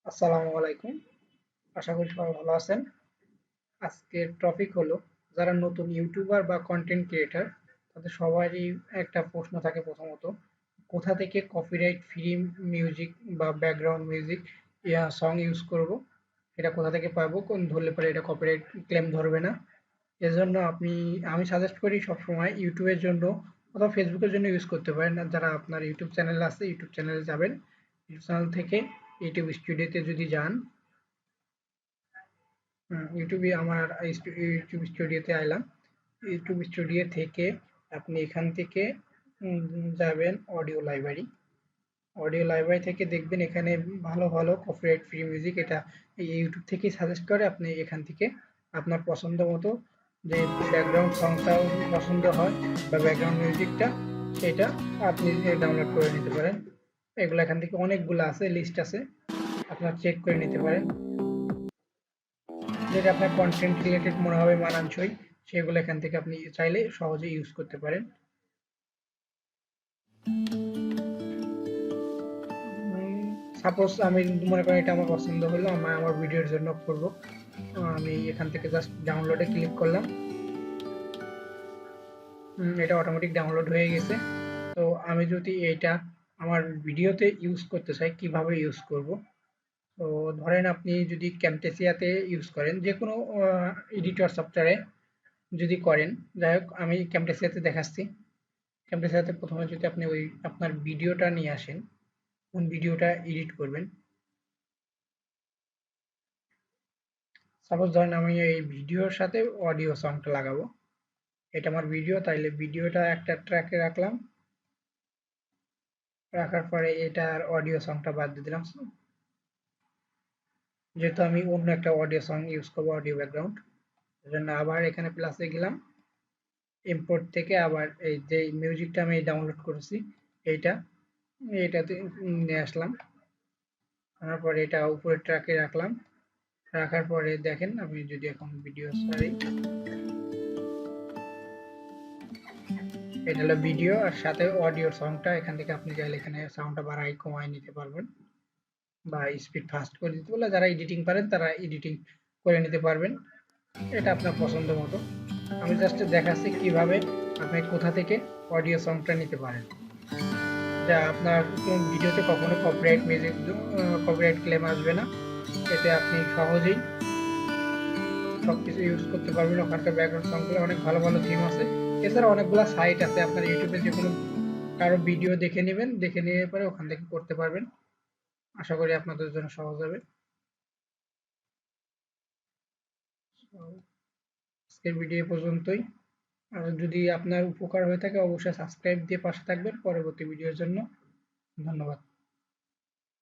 আসসালামু আলাইকুম। আশা করি সবাই ভালো আছেন। আজকের টপিক হলো যারা নতুন ইউটিউবার বা কন্টেন্ট ক্রিয়েটর তাদের সবারই একটা প্রশ্ন থাকে প্রথমত কোথা থেকে কপিরাইট ফ্রি মিউজিক বা ব্যাকগ্রাউন্ড মিউজিক সং ইউজ করব, এটা কোথা থেকে পাবো, কোন ধরলে পরে এটা কপিরাইট ক্লেম ধরবে না। এজন্য আমি সাজেস্ট করি সবসময় ইউটিউবের জন্য অথবা ফেসবুকের জন্য ইউজ করতে পারেন। আর যারা আপনার ইউটিউব চ্যানেল আছে ইউটিউব চ্যানেলে যাবেন, ইউটিউব চ্যানেল থেকে ইউটিউব স্টুডিওতে যদি যান, ইউটিউবে আমার ইউটিউব স্টুডিওতে আইলাম। ইউটিউব স্টুডিও থেকে আপনি এখান থেকে যাবেন অডিও লাইব্রেরি। অডিও লাইব্রেরি থেকে দেখবেন এখানে ভালো ভালো কপিরাইট ফ্রি মিউজিক, এটা এই ইউটিউব থেকেই সাজেস্ট করে। আপনি এখান থেকে আপনার পছন্দ মতো যে ব্যাকগ্রাউন্ড সংটা পছন্দ হয় বা ব্যাকগ্রাউন্ড মিউজিকটা, সেটা আপনি ডাউনলোড করে নিতে পারেন। এগুলো এখান থেকে অনেকগুলো আছে, লিস্ট আছে, আপনার চেক করে নিতে পারেন। যেটা আপনার কন্টেন্ট রিলেটেড মনে হবে মানানসই, সেগুলো এখান থেকে আপনি চাইলে সহজে ইউজ করতে পারেন। সাপোজ আমি মনে করেন এটা আমার পছন্দ হলো, আমার ভিডিওর জন্য করব, আমি এখান থেকে জাস্ট ডাউনলোডে ক্লিক করলাম। এটা অটোমেটিক ডাউনলোড হয়ে গেছে। তো আমি যদি এটা আমার ভিডিওতে ইউজ করতে চাই, কিভাবে ইউজ করব? তো ধরেন আপনি যদি ক্যামটেসিয়াতে ইউজ করেন, যে কোনো এডিটর সফটওয়্যারে যদি করেন, যাই হোক আমি ক্যামটেসিয়াতে দেখাচ্ছি। ক্যামটেসিয়াতে প্রথমে যদি আপনি ওই আপনার ভিডিওটা নিয়ে আসেন, কোন ভিডিওটা এডিট করবেন। সাপোজ ধরেন আমি এই ভিডিওর সাথে অডিও সংটা লাগাবো। এটা আমার ভিডিও, তাইলে ভিডিওটা একটা ট্র্যাকে রাখলাম। রাখার পরে এটার অডিও সংটা বাদ দিয়ে দিলাম, যেহেতু আমি অন্য একটা অডিও সং ইউজ করবো, অডিও ব্যাকগ্রাউন্ড। এজন্য আবার এখানে প্লাসে গেলাম, ইম্পোর্ট থেকে আবার এই যে মিউজিকটা আমি ডাউনলোড করেছি এইটা এটাতে নিয়ে আসলাম। আনার পরে এটা উপরে ট্র্যাকে রাখলাম। রাখার পরে দেখেন আমি যদি এখন ভিডিও ছাড়ি, এটা হলো ভিডিও আর সাথে অডিও সংটা। এখান থেকে আপনি চাইলে এখানে সাউন্ডটা বাড়াই কমাই নিতে পারবেন বা স্পিড ফাস্ট করে দিতে পারলে, যারা এডিটিং পারেন তারা এডিটিং করে নিতে পারবেন। এটা আপনার পছন্দ মতো। আমি জাস্ট দেখাচ্ছি কিভাবে আপনি কোথা থেকে অডিও সংটা নিতে পারেন, যা আপনার ভিডিওতে কখনো কপিরাইট মিউজিক কপিরাইট ক্লেম আসবে না। এতে আপনি সহজেই সবকিছু ইউজ করতে পারবেন। ওখানকার ব্যাকগ্রাউন্ড সংগুলো অনেক ভালো ভালো থিম আছে। এছাড়া অনেকগুলো সাইট আছে, আপনার ইউটিউবে যে কোনো কারো ভিডিও দেখে নেবেন, দেখে নিয়ে পরে ওখান থেকে করতে পারবেন। আশা করি আপনাদের জন্য সহজ হবে। আজকের ভিডিও পর্যন্তই। আর যদি আপনার উপকার হয়ে থাকে অবশ্যই সাবস্ক্রাইব দিয়ে পাশে থাকবেন পরবর্তী ভিডিওর জন্য। ধন্যবাদ।